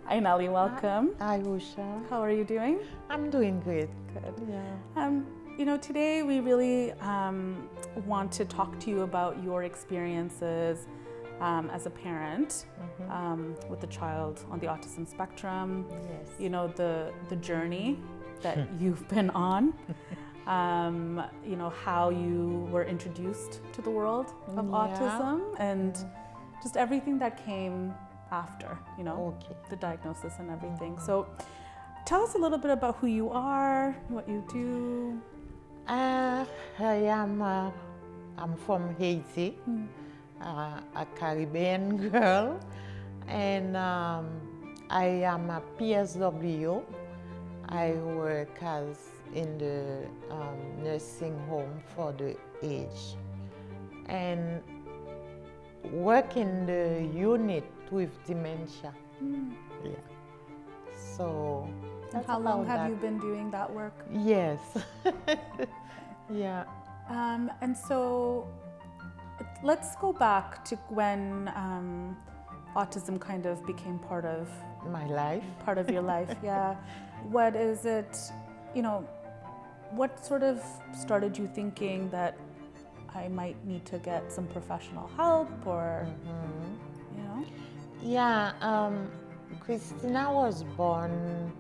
Hi Nellie, welcome. Hi, Usha. How are you doing? I'm doing great. Good. Yeah. Today we really want to talk to you about your experiences as a parent with a child on the autism spectrum. Yes. You know, the journey that you've been on. How you were introduced to the world of autism and just everything that came after, the diagnosis and everything. So tell us a little bit about who you are, what you do. I'm from Haiti, a Caribbean girl, and I am a PSW. I work in the nursing home for the aged, and work in the unit with dementia. Yeah. So And how long have you been doing that work? Yes. Yeah. And so let's go back to when autism kind of became part of My life. your life. Yeah. What is it, what sort of started you thinking that I might need to get some professional help or, Yeah, Christina was born,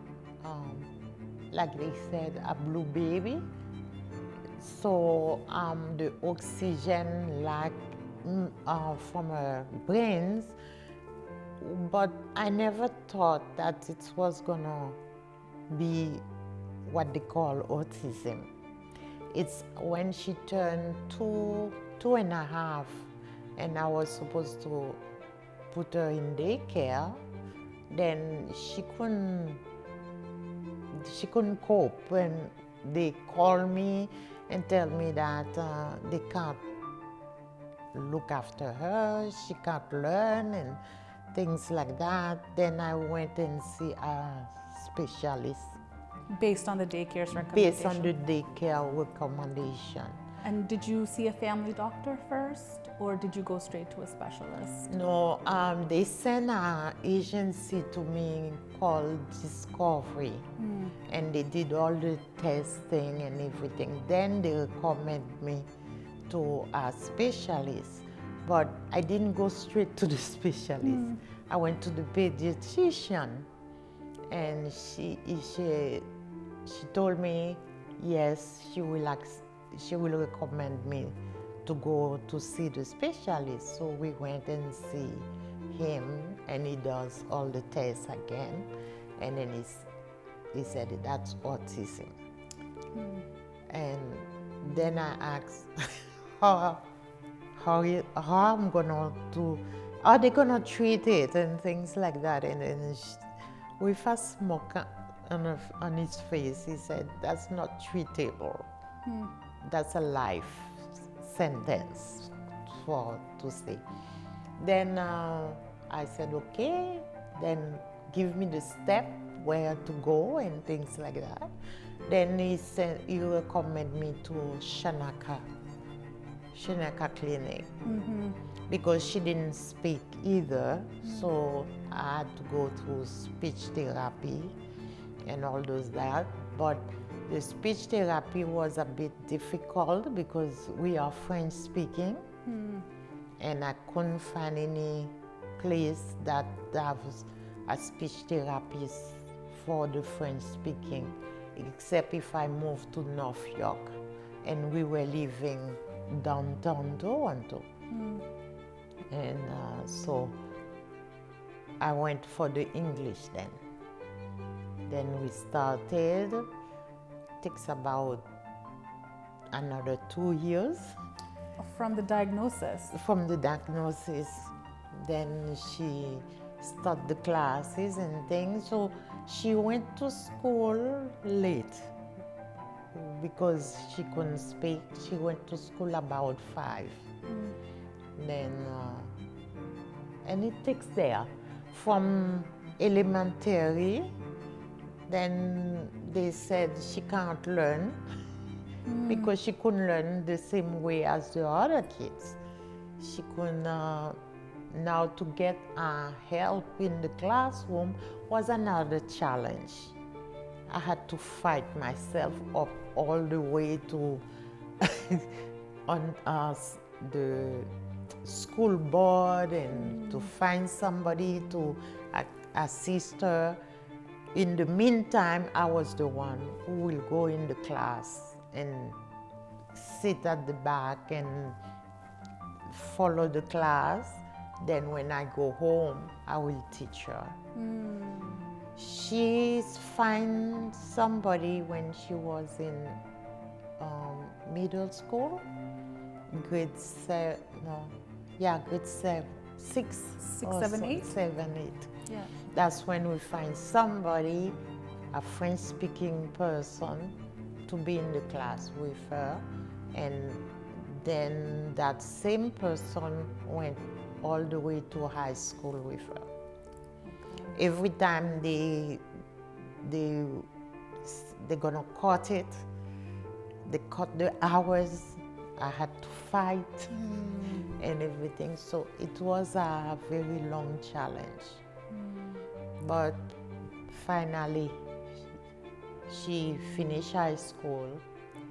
like they said, a blue baby. So the oxygen lack from her brains, but I never thought that it was gonna be what they call autism. It's when she turned two and a half, and I was supposed to put her in daycare. Then she couldn't cope when they call me and tell me that they can't look after her, she can't learn and things like that. Then I went and see a specialist. Based on the daycare's recommendation? Based on the daycare recommendation. And did you see a family doctor first, or did you go straight to a specialist? No, they sent an agency to me called Discovery, and they did all the testing and everything. Then they recommend me to a specialist, but I didn't go straight to the specialist. I went to the pediatrician, and she told me yes, she will recommend me to go to see the specialist. So we went and see him, and he does all the tests again, and then he said that's autism. And then I asked how I'm gonna do, are they gonna treat it and things like that, and then with a smoke on his face, he said that's not treatable. That's a life sentence to say. Then I said, okay, then give me the step where to go and things like that. Then he recommended me to Shanaka Clinic, because she didn't speak either, so I had to go through speech therapy and all those that. But the speech therapy was a bit difficult because we are French speaking, and I couldn't find any place that has a speech therapist for the French speaking, except if I moved to North York, and we were living downtown Toronto. And so I went for the English then. Then we started. Takes about another 2 years. From the diagnosis? From the diagnosis. Then she started the classes and things. So she went to school late because she couldn't speak. She went to school about 5. Then, and it takes there from elementary. Then they said she can't learn because she couldn't learn the same way as the other kids. She couldn't now to get help in the classroom was another challenge. I had to fight myself up all the way to on the school board and to find somebody to assist her. In the meantime, I was the one who will go in the class and sit at the back and follow the class. Then when I go home, I will teach her. She found somebody when she was in middle school, grade 7, grade 7, 6, 7, 8? 7, 8. Yeah. That's when we find somebody, a French-speaking person, to be in the class with her. And then that same person went all the way to high school with her. Every time they're gonna cut it, they cut the hours, I had to fight and everything. So it was a very long challenge. But finally, she finished high school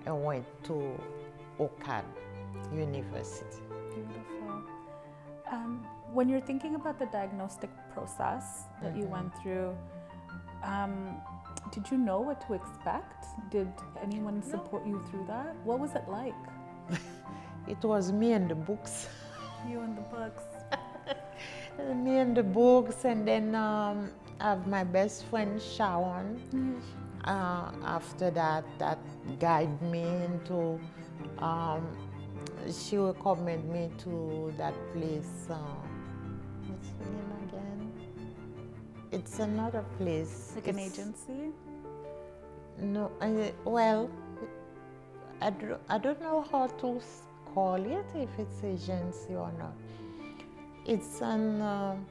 and went to OCAD University. Beautiful. When you're thinking about the diagnostic process that you went through, did you know what to expect? Did anyone support you through that? What was it like? It was me and the books. You and the books. Me and the books, and then I have my best friend Sharon. After that guided me into, she recommended me to that place, what's the name again? It's another place. Like an agency? No, well, I don't know how to call it, if it's agency or not. It's on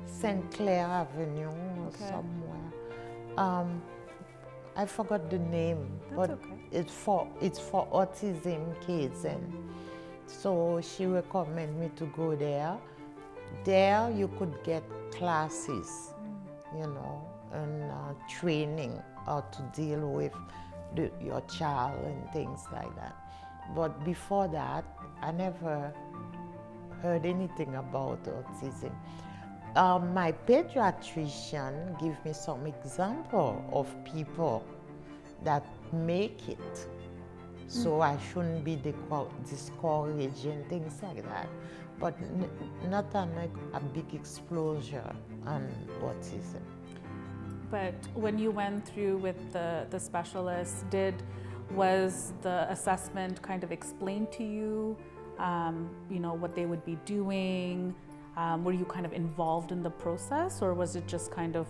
St. Clair Avenue or somewhere. I forgot the name, but it's for autism kids, and so she recommended me to go there. There you could get classes, you know, and training how to deal with your child and things like that. But before that, I never heard anything about autism. My pediatrician gave me some example of people that make it, so I shouldn't be discouraged and things like that. But not a big exposure on autism. But when you went through with the specialist, was the assessment kind of explained to you, you know, what they would be doing? Were you kind of involved in the process, or was it just kind of,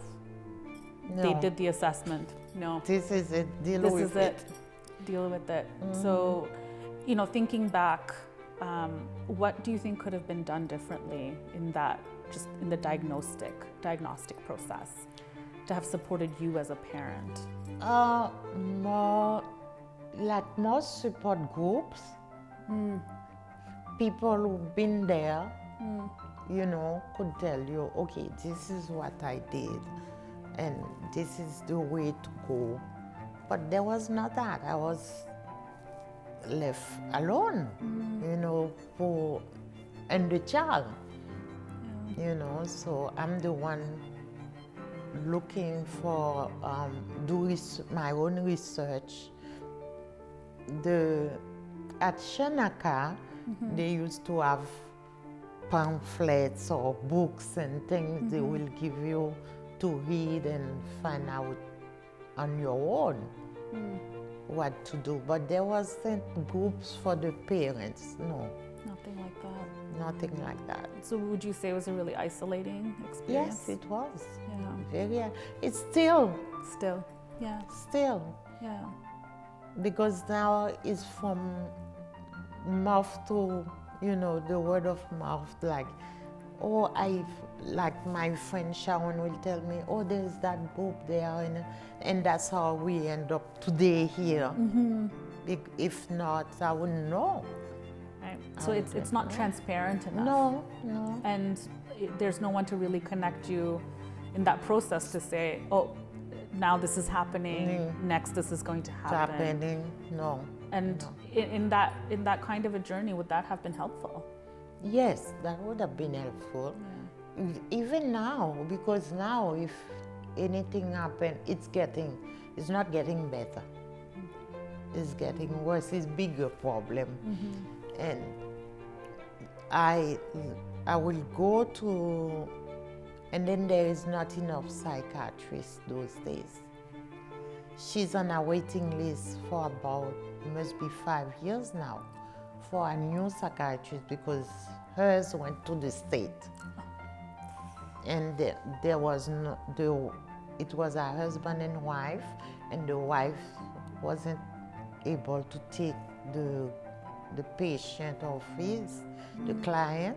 they did the assessment? No. This is it, deal with it. Deal with it. So, you know, thinking back, what do you think could have been done differently in that, just in the diagnostic process, to have supported you as a parent? More support groups, people who've been there, you know, could tell you, okay, this is what I did, and this is the way to go. But there was not that. I was left alone, you know, and the child, you know, so I'm the one looking for, doing my own research. At SAAAC, they used to have pamphlets or books and things they will give you to read and find out on your own what to do. But there wasn't groups for the parents, no. Nothing like that. Nothing like that. So would you say it was a really isolating experience? Yes, it was. Yeah. Very. It's still. Still. Yeah. Still. Yeah. Because now it's from mouth to, you know, the word of mouth, like, oh, like my friend Sharon will tell me, oh, there's that book there, and that's how we end up today here. If not, I wouldn't know. Right. Right. So it's not transparent enough. No. And there's no one to really connect you in that process to say, oh, now this is happening, next this is going to happen. No. And in that kind of a journey, would that have been helpful? Yes, that would have been helpful. Yeah. Even now, because now if anything happens, it's not getting better. It's getting worse. It's bigger problem. And I will go to, and then there is not enough psychiatrists those days. She's on a waiting list for about, must be 5 years now, for a new psychiatrist because hers went to the state. And there was it was a husband and wife, and the wife wasn't able to take the patient of his, the client.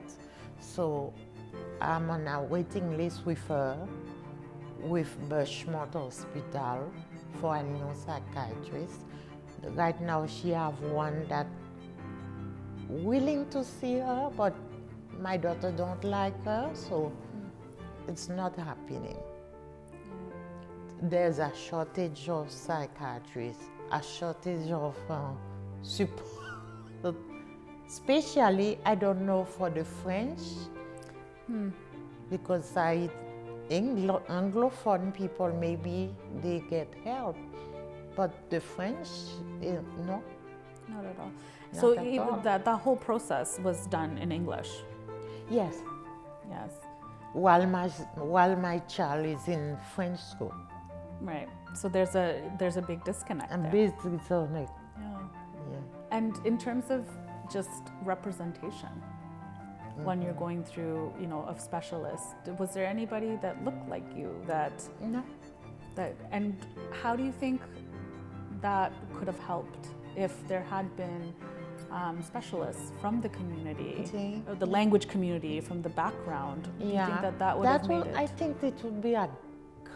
So I'm on a waiting list with her, with Bushmont Hospital for a new psychiatrist. Right now she have one that willing to see her, but my daughter don't like her, so it's not happening. There's a shortage of psychiatrists, a shortage of support. Especially, I don't know for the French, because Anglophone people, maybe they get help, but the French, no. Not at all. So even that whole process was done in English? Yes. Yes. While my child is in French school. Right. So there's a big disconnect there. Big disconnect. Yeah. And in terms of just representation, when you're going through, of specialists, was there anybody that looked like you No. And how do you think that could have helped if there had been specialists from the community, or the language community, from the background? Do you think that would have made it? I think it would be a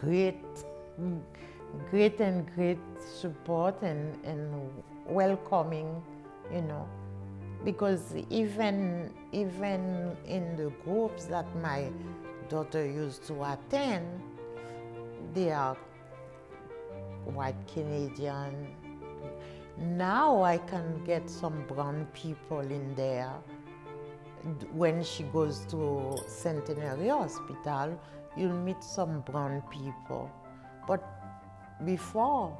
great support and welcoming, because even in the groups that my daughter used to attend, they are white Canadian. Now I can get some brown people in there. When she goes to Centenary Hospital, you'll meet some brown people. But before,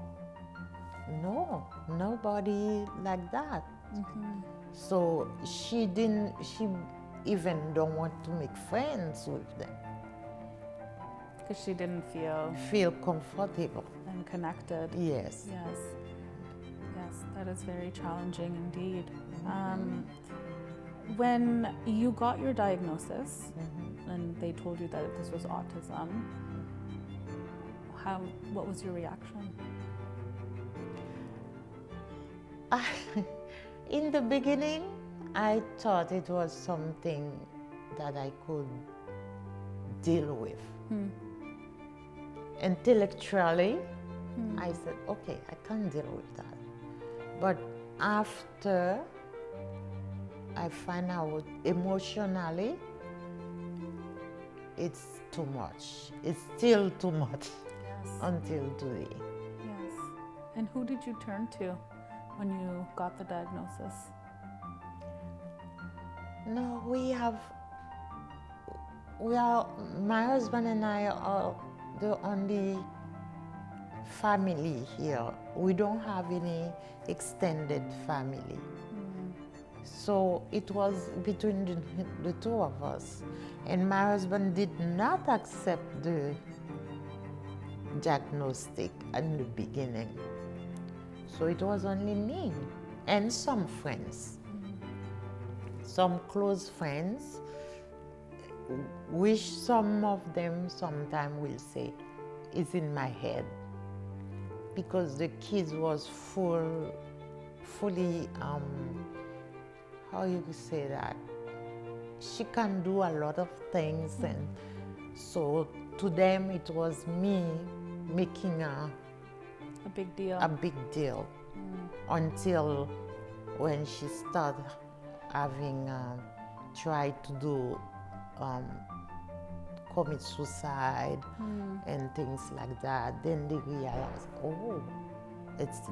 no, nobody like that. So she even don't want to make friends with them. Because she didn't feel comfortable and connected. Yes. Yes, that is very challenging indeed. When you got your diagnosis and they told you that this was autism, what was your reaction? In the beginning, I thought it was something that I could deal with. Intellectually, I said, okay, I can deal with that. But after I find out emotionally, it's too much. It's still too much until today. Yes. And who did you turn to when you got the diagnosis? No, my husband and I are the only family here. We don't have any extended family. So it was between the two of us. And my husband did not accept the diagnostic in the beginning. So it was only me and some friends, some close friends, which some of them sometimes will say, it's in my head. Because the kids was fully, how you could say that? She can do a lot of things, and so to them it was me making a big deal. Until when she started having tried to do commit suicide and things like that. Then they realized, oh, it's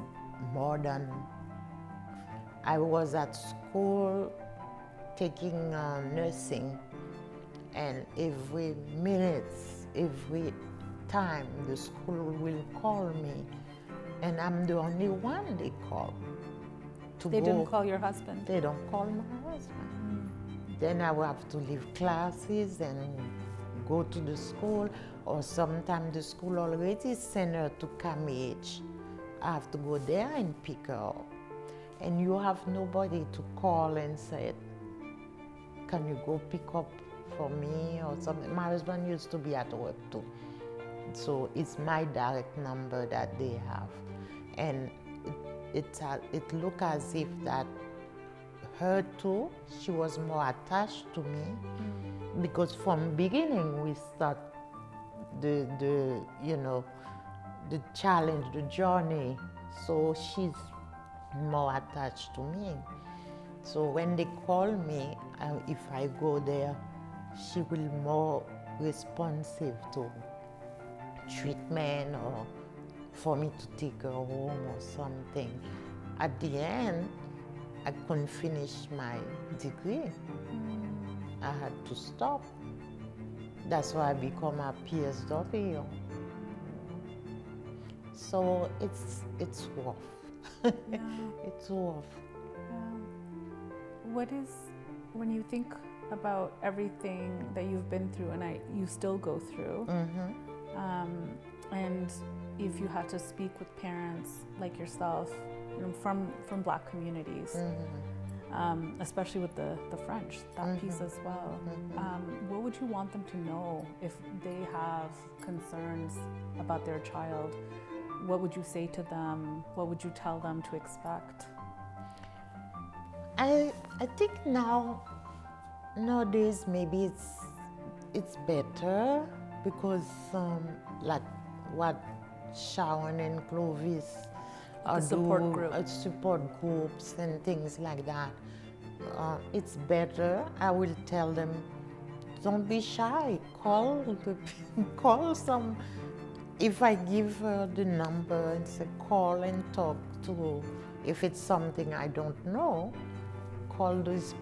more than. I was at school taking nursing, and every minute, every time the school will call me, and I'm the only one they call. They didn't call your husband? They don't call my husband. Then I will have to leave classes and go to the school, or sometimes the school already send her to CAMH. I have to go there and pick her up. And you have nobody to call and say, can you go pick up for me or something? My husband used to be at work too. So it's my direct number that they have. And it looked as if that her too, she was more attached to me, because from beginning we start the challenge, the journey. So she's more attached to me. So when they call me, if I go there, she will be more responsive to treatment or for me to take her home or something. At the end, I couldn't finish my degree. I had to stop. That's why I become a PSW. So it's rough. Yeah. It's rough. What is, when you think about everything that you've been through and you still go through, and if you had to speak with parents like yourself, from Black communities, especially with the French, that piece as well, what would you want them to know if they have concerns about their child? What would you say to them? What would you tell them to expect? I think nowadays maybe it's better, because like what Sharon and Clovis support groups and things like that. It's better. I will tell them, don't be shy. Call some. If I give her the number and say call and talk to, if it's something I don't know, call those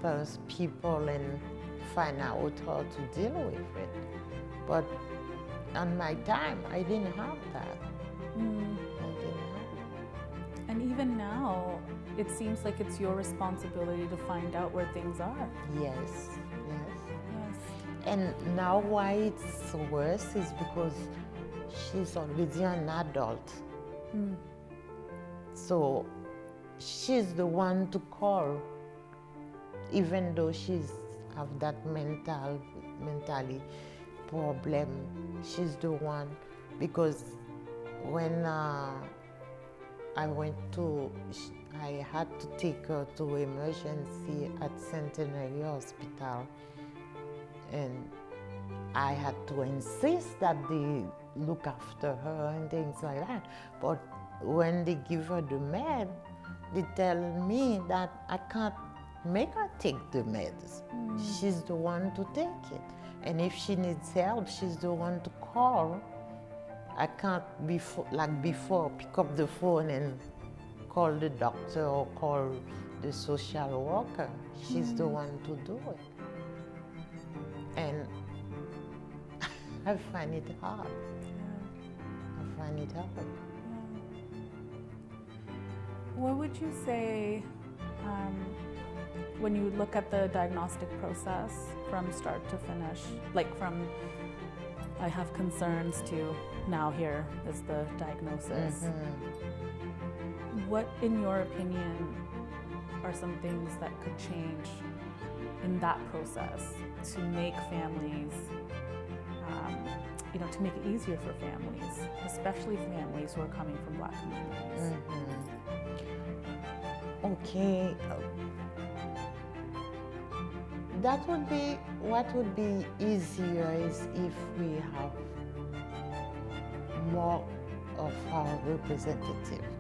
people and find out how to deal with it. But on my time, I didn't have that. And even now, it seems like it's your responsibility to find out where things are. Yes. And now why it's worse is because she's already an adult. So she's the one to call, even though she's have that mentally problem. She's the one, because when I had to take her to emergency at Centenary Hospital, and I had to insist that they look after her and things like that. But when they give her the med, they tell me that I can't make her take the meds. She's the one to take it. And if she needs help, she's the one to call. I can't, before, pick up the phone and call the doctor or call the social worker. She's the one to do it. And I find it hard. What would you say when you look at the diagnostic process from start to finish, like from I have concerns to now here is the diagnosis? What, in your opinion, are some things that could change in that process to make families, to make it easier for families, especially families who are coming from Black communities? Okay. That would be, what would be easier is if we have more of our representatives,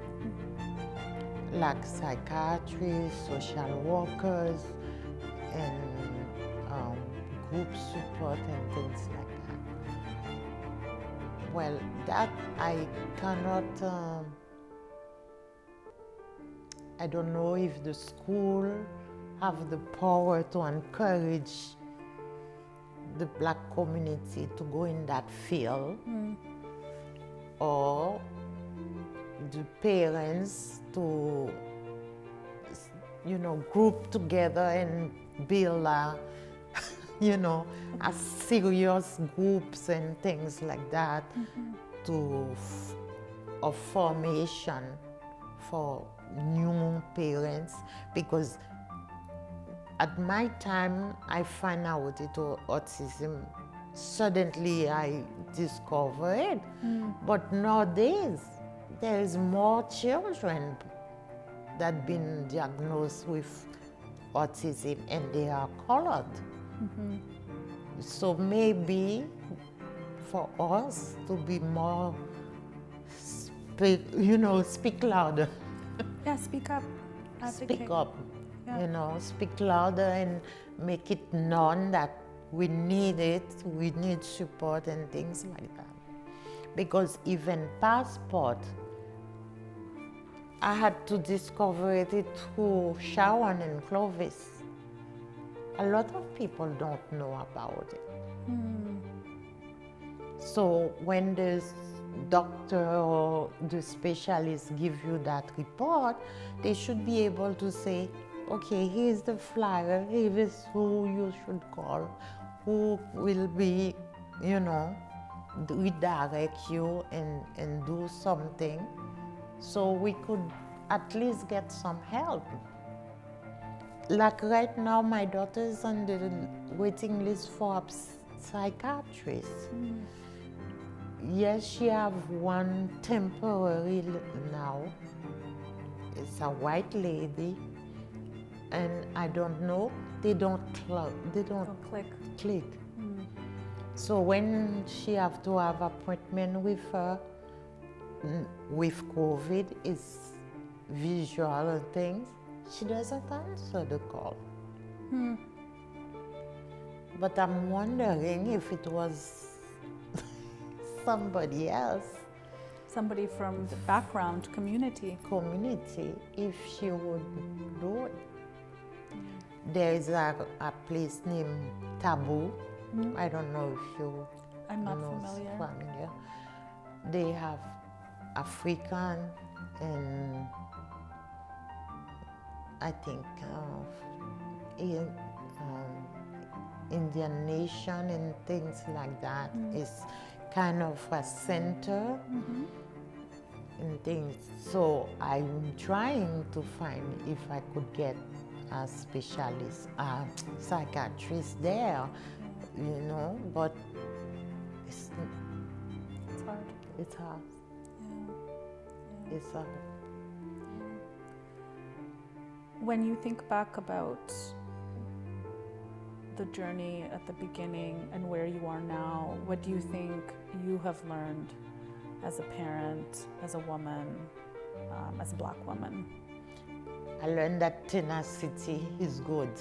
like psychiatrists, social workers, and group support and things like that. Well, that I cannot, I don't know if the school have the power to encourage the Black community to go in that field, or the parents to, group together and build a, a serious groups and things like that of formation for new parents, because at my time I find out it was autism. Suddenly I discover it, but nowadays there is more children that been diagnosed with autism and they are colored. So maybe for us to be more, speak louder. Yeah, speak up. Advocate. Speak up, Yeah. speak louder and make it known that we need it, we need support and things like that. Because even passport, I had to discover it through Sharon and Clovis. A lot of people don't know about it. So when the doctor or the specialist give you that report, they should be able to say, okay, here's the flyer, here is who you should call, who will be, redirect you and do something, so we could at least get some help. Like right now, my daughter is on the waiting list for a psychiatrist. Yes, she have one temporary now. It's a white lady, and I don't know. They don't click. So when she have to have appointment with her, with COVID, it's visual and things, she doesn't answer the call. But I'm wondering if it was somebody else. Somebody from the background community, if she would do it. There is a place named Taboo. I don't know if you I'm not know, familiar. They have African and I think Indian nation and things like that. It's kind of a center and things. So I'm trying to find if I could get a specialist, a psychiatrist there, but it's hard. It's hard. Yeah. It's hard. When you think back about the journey at the beginning and where you are now, what do you think you have learned as a parent, as a woman, as a Black woman? I learned that tenacity is good.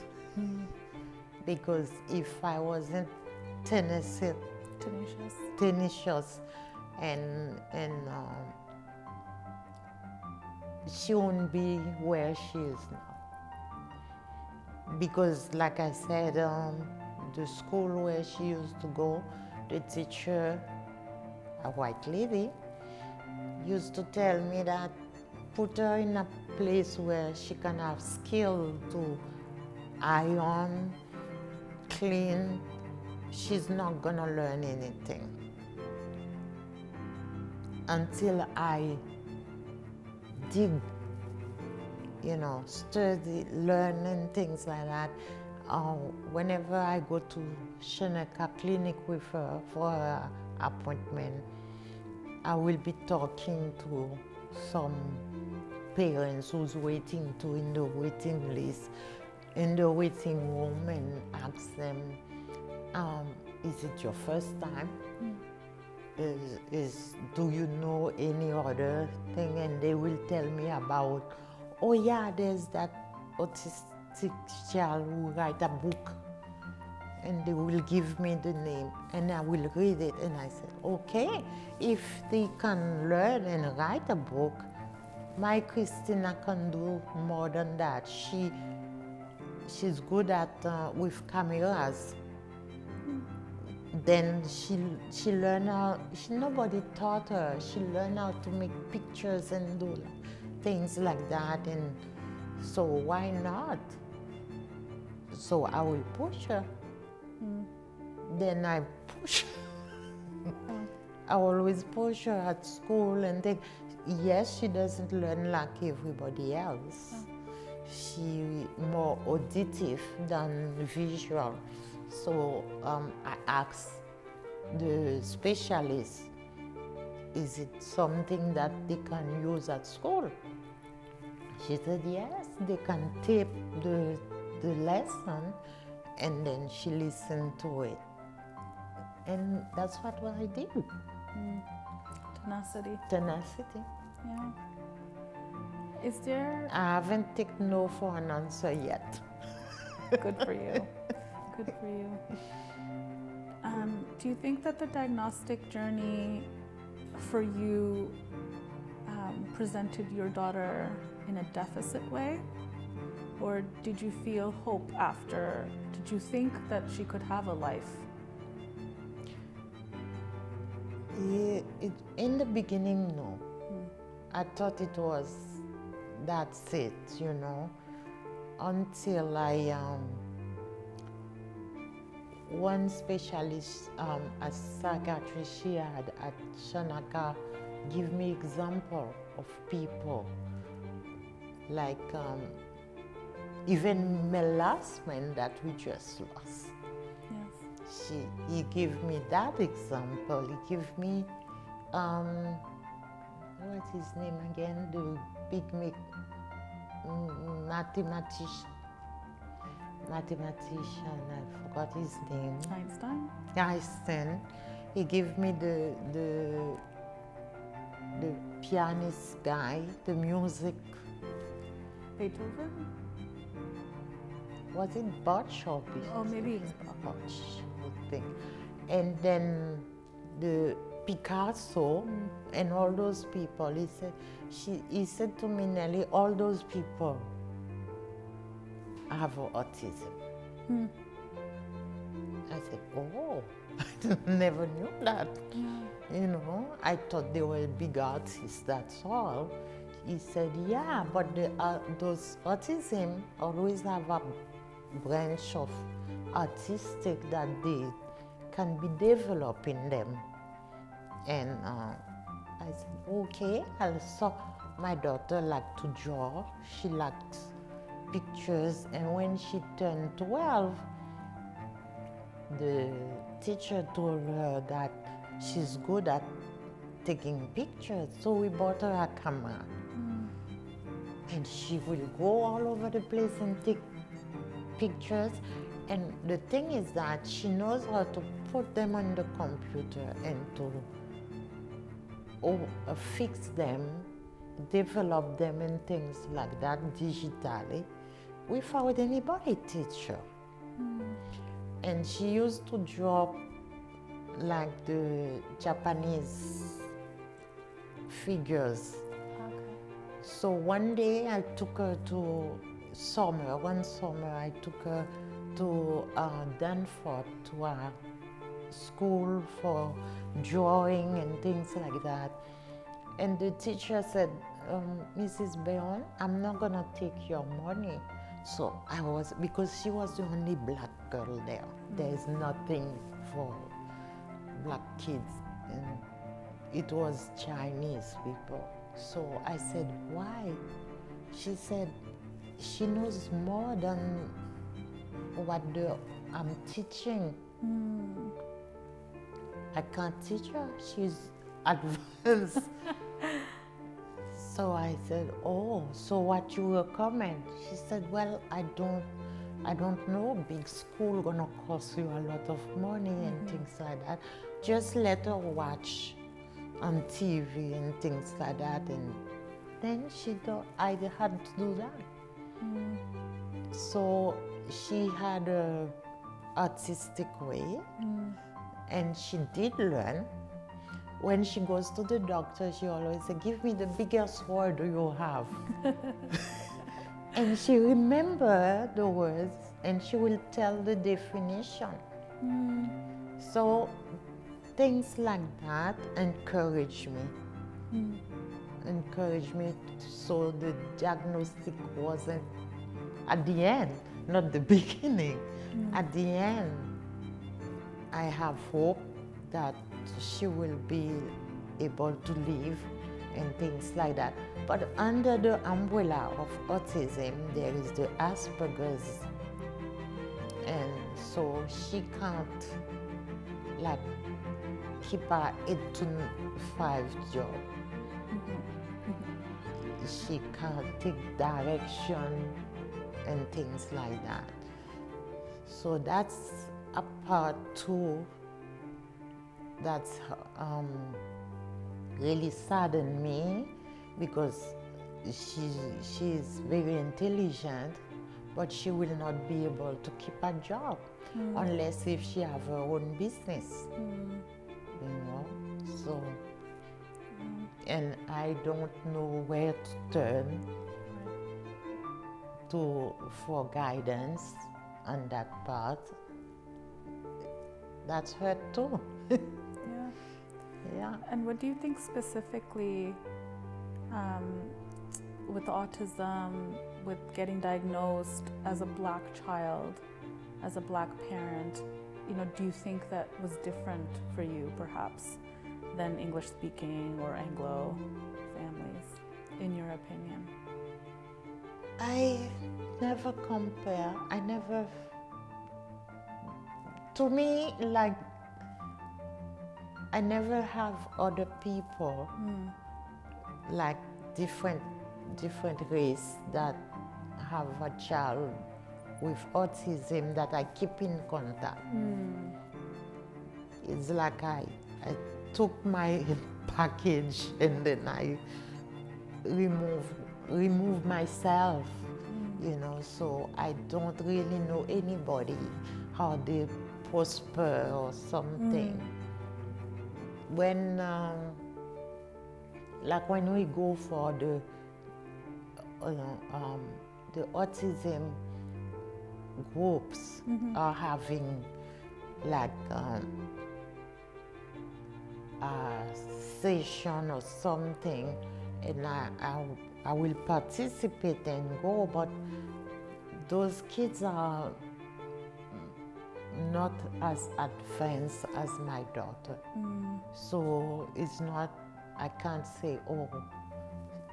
Because if I wasn't tenacious and she won't be where she is now. Because like I said, the school where she used to go, the teacher, a white lady, used to tell me that put her in a place where she can have skill to iron, clean. She's not gonna learn anything until I dig, study, learn and things like that. Whenever I go to Sheneka Clinic with her for her appointment, I will be talking to some parents who's waiting in the waiting list, in the waiting room, and ask them, is it your first time? Do you know any other thing? And they will tell me about, oh yeah, there's that child who write a book, and they will give me the name, and I will read it, and I said, okay, if they can learn and write a book, my Christina can do more than that. She's good at with cameras. Then she learned how, nobody taught her. She learned how to make pictures and do things like that, and so why not? So I will push her. Then I push her. I always push her at school and think, yes, she doesn't learn like everybody else. She more auditive than visual. So I asked the specialist, is it something that they can use at school? She said, yes, they can tape the lesson, and then she listened to it. And that's what I did. Tenacity. Tenacity. Yeah. Is there... I haven't taken no for an answer yet. Good for you. Good for you. Do you think that the diagnostic journey for you presented your daughter in a deficit way? Or did you feel hope after? Did you think that she could have a life? In the beginning, no. I thought it was, that's it, you know, until one specialist, a psychiatrist she had at SAAAC, give me example of people, like even my last man that we just lost. Yes. He gave me that example. He gave me, what's his name again? The big mathematician, I forgot his name. Einstein. He gave me the pianist guy, the music. Beethoven? Was it Bach or Beethoven? Oh, maybe it's Bach, I think. And then the Picasso and all those people. He said to me, Nellie, all those people have autism. I said, oh, I never knew that. You know, I thought they were big artists, that's all. He said, yeah, but those autism always have a branch of artistic that they can be developed in them. And I said, okay. Also, my daughter liked to draw. She liked pictures. And when she turned 12, the teacher told her that she's good at taking pictures. So we bought her a camera. And she will go all over the place and take pictures. And the thing is that she knows how to put them on the computer and to fix them, develop them and things like that digitally without anybody teach her. And she used to draw like the Japanese figures. Okay. So one day I took her to one summer I took her to Danforth, to a school for drawing and things like that. And the teacher said, Mrs. Bayon, I'm not gonna take your money. So because she was the only black girl there. There's nothing for black kids. And it was Chinese people. So I said, why? She said, she knows more than what I'm teaching. I can't teach her, she's advanced. So I said, oh, so what you recommend? She said, well, I don't know, big school gonna cost you a lot of money and things like that. Just let her watch on TV and things like that. And then I had to do that. So she had a artistic way, and she did learn. When she goes to the doctor, she always says, "Give me the biggest word you have." And she remembers the words, and she will tell the definition. So things like that encourage me. Encourage me, so the diagnostic wasn't at the end, not the beginning. At the end, I have hope that she will be able to live and things like that. But under the umbrella of autism, there is the Asperger's. And so she can't like keep her 8 to 5 job. She can't take direction and things like that. So that's a part too that's really saddened me, because she's very intelligent, but she will not be able to keep a job unless if she have her own business, you know. So, and I don't know where to turn for guidance on that part. That's hurt too. Yeah. And what do you think specifically with autism, with getting diagnosed as a Black child, as a Black parent, you know, do you think that was different for you perhaps than English speaking or Anglo families, in your opinion? I never compare. To me, like, I never have other people, like different race that have a child with autism that I keep in contact. It's like I took my package and then I remove myself, you know, so I don't really know anybody, how they prosper or something. When, like when we go for the autism groups are having like a session or something, and I will participate and go, but those kids are not as advanced as my daughter. So it's not, I can't say, oh,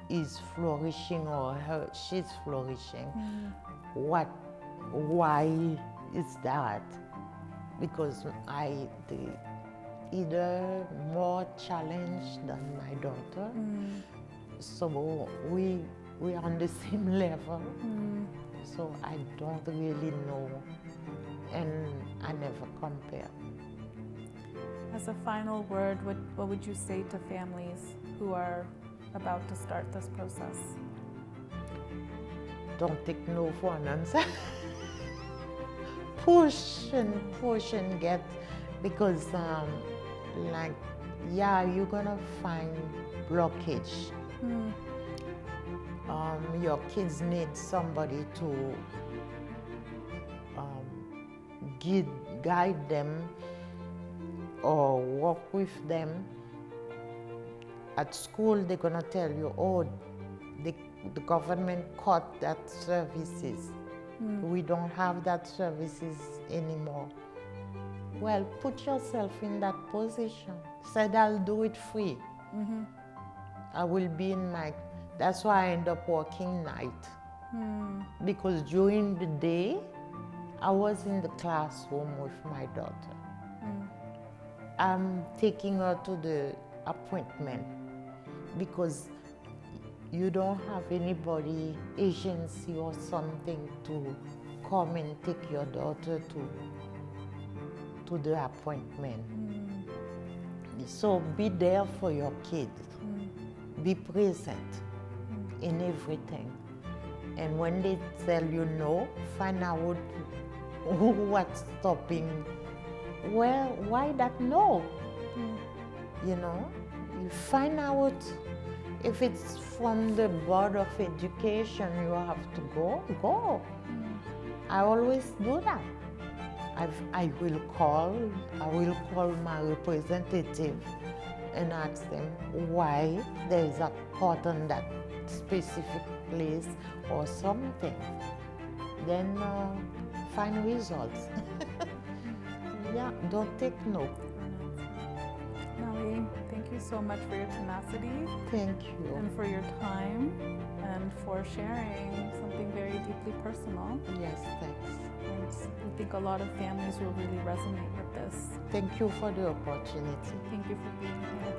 he's flourishing or she's flourishing. Why is that? Because either more challenged than my daughter. So we are on the same level. So I don't really know, and I never compare. As a final word, what would you say to families who are about to start this process? Don't take no for an answer. Push and get, because like, yeah, you're gonna find blockage. Your kids need somebody to guide them or work with them. At school, they're gonna tell you, oh, the government cut that services. We don't have that services anymore. Well, put yourself in that position. Said, I'll do it free. I will be in my, that's why I end up working night. Because during the day, I was in the classroom with my daughter. I'm taking her to the appointment because you don't have anybody, agency or something to come and take your daughter to the appointment. So be there for your kids. Be present in everything. And when they tell you no, find out what's stopping. Well, why that no? You know, you find out if it's from the Board of Education you have to go. I always do that. I will call my representative and ask them why there is a pot on that specific place or something. Then find results. Yeah, don't take no. Nellie, thank you so much for your tenacity. Thank you. And for your time and for sharing something very deeply personal. Yes, thanks. And I think a lot of families will really resonate with this. Thank you for the opportunity. Thank you for being here.